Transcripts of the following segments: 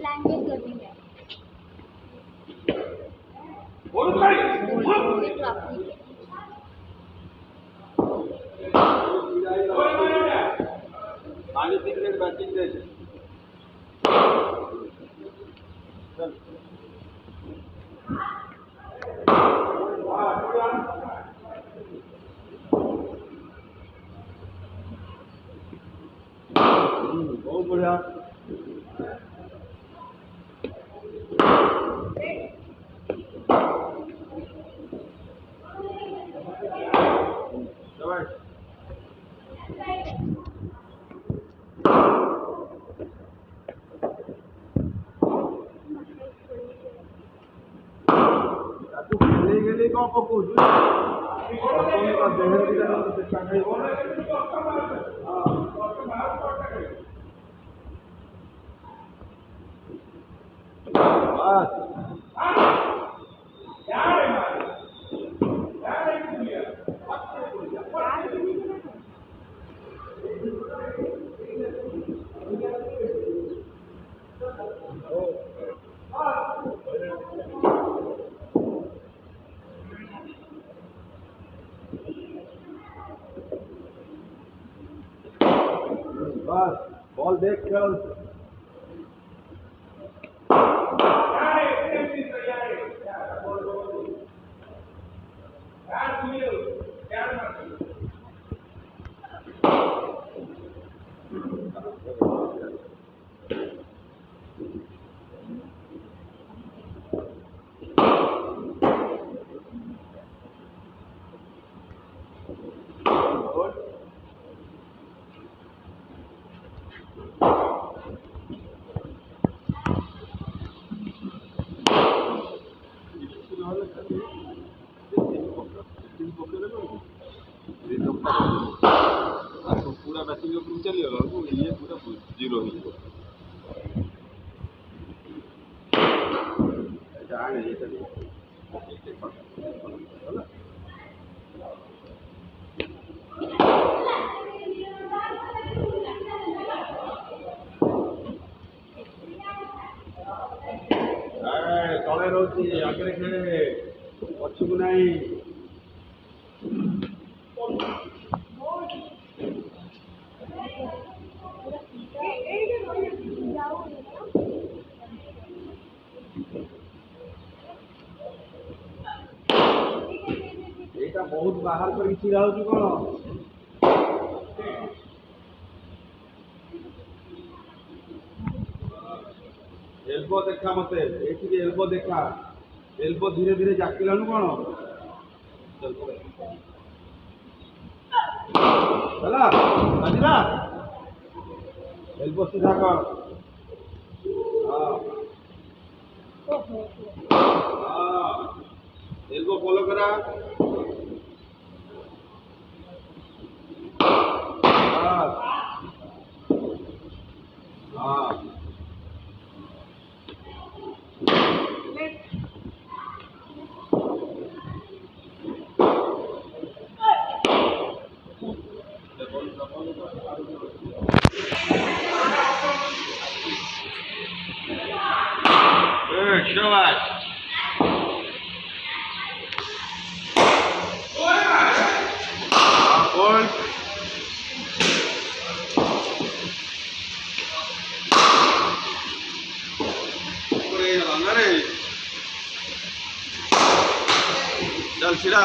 Language learning है बहुत बढ़िया kau fokus kau ni kan deher kita nak sesuatu bas बस बॉल देख खेल पूरा बैटिंग चलिए ये पूरा 0 ही तले रोची आगे खेले पछकू नहीं एटा बहुत बाहर कर छिड़ा होची कोन एल्बो देखा मते एठी एल्बो देखा एल्बो धीरे धीरे जाकिलानु कोन चल चला बाजिला एल्बो सीधा कर हां हां एल्बो फॉलो करा हां Good, show us. Ball. चल सीधा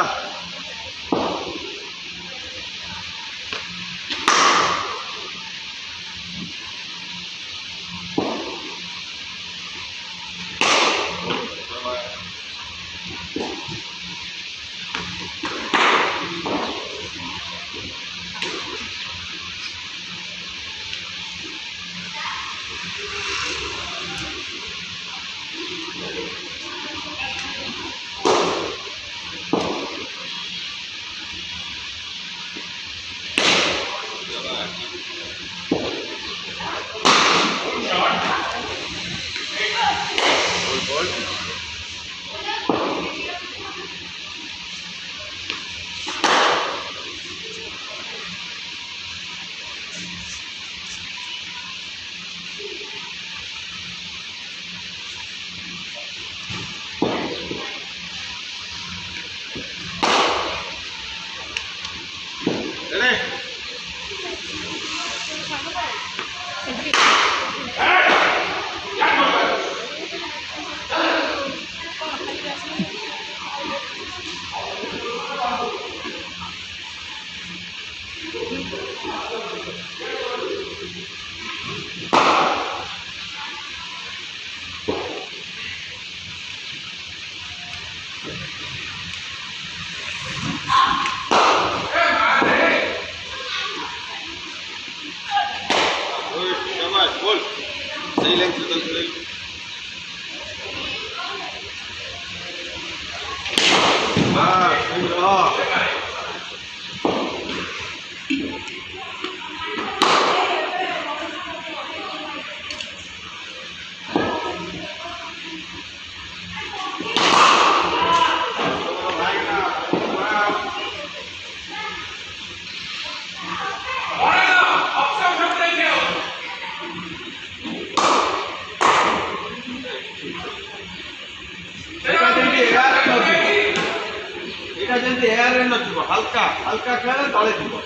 बोल सही लेंथ से चल रही हां सही रहा जल्दी एयर न हल्का हल्का खेल तले जीव है।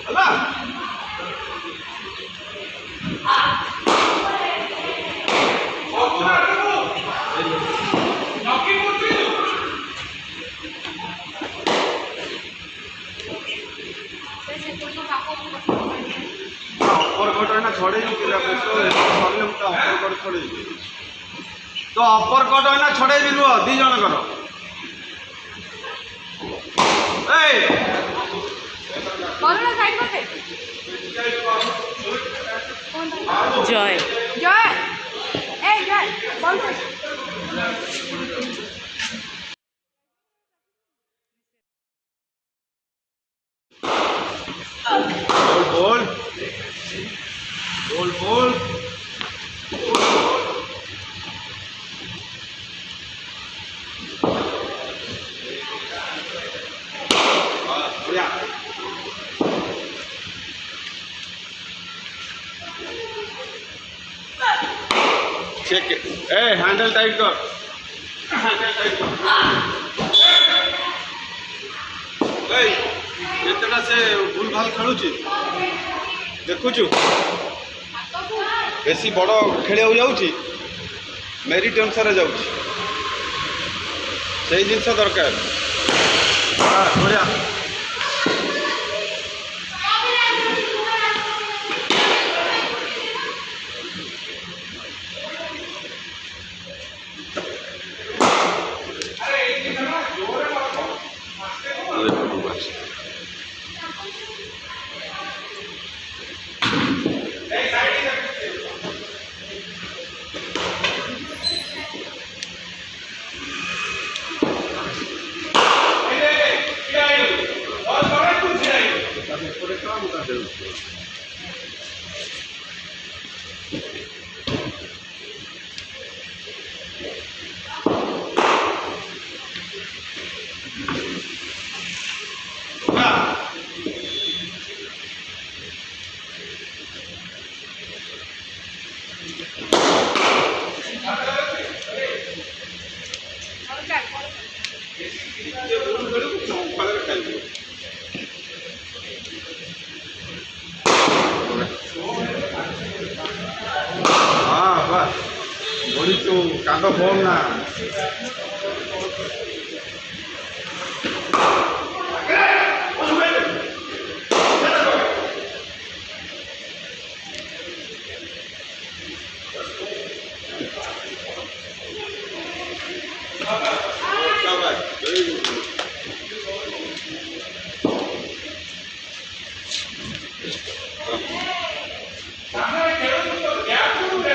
ଛଡ଼େଇବି ପିଲା ବେଶ ସରିଲେ ମୁଁ ତା ଅପର କଟ୍ ଛଡ଼େଇବି। ତ ଅପର କଟ୍ ଏଇନା ଛଡ଼େଇବି ରୁହ 2 ଜଣଙ୍କର। ଏଇ জয় জয় এই জয় বল बोल बोल बोल चेक ए हैंडल टाइट कर हैंडल टाइट कर एतटा से भूल भाल खेलुची देखुचु बेसी बड़ खेल जाऊँगी मेरिट अनुसार जाऊँगी से जिनस दरकार बढ़िया बड़ी तो कांड बोल ना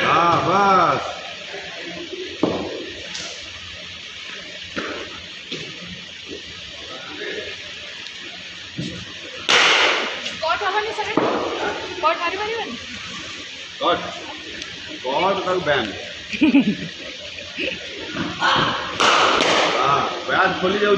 हाँ बस কট হবনি স্যার কট হারি মারিবেন कट कट तक बैन हाँ बैच खोली जाऊँ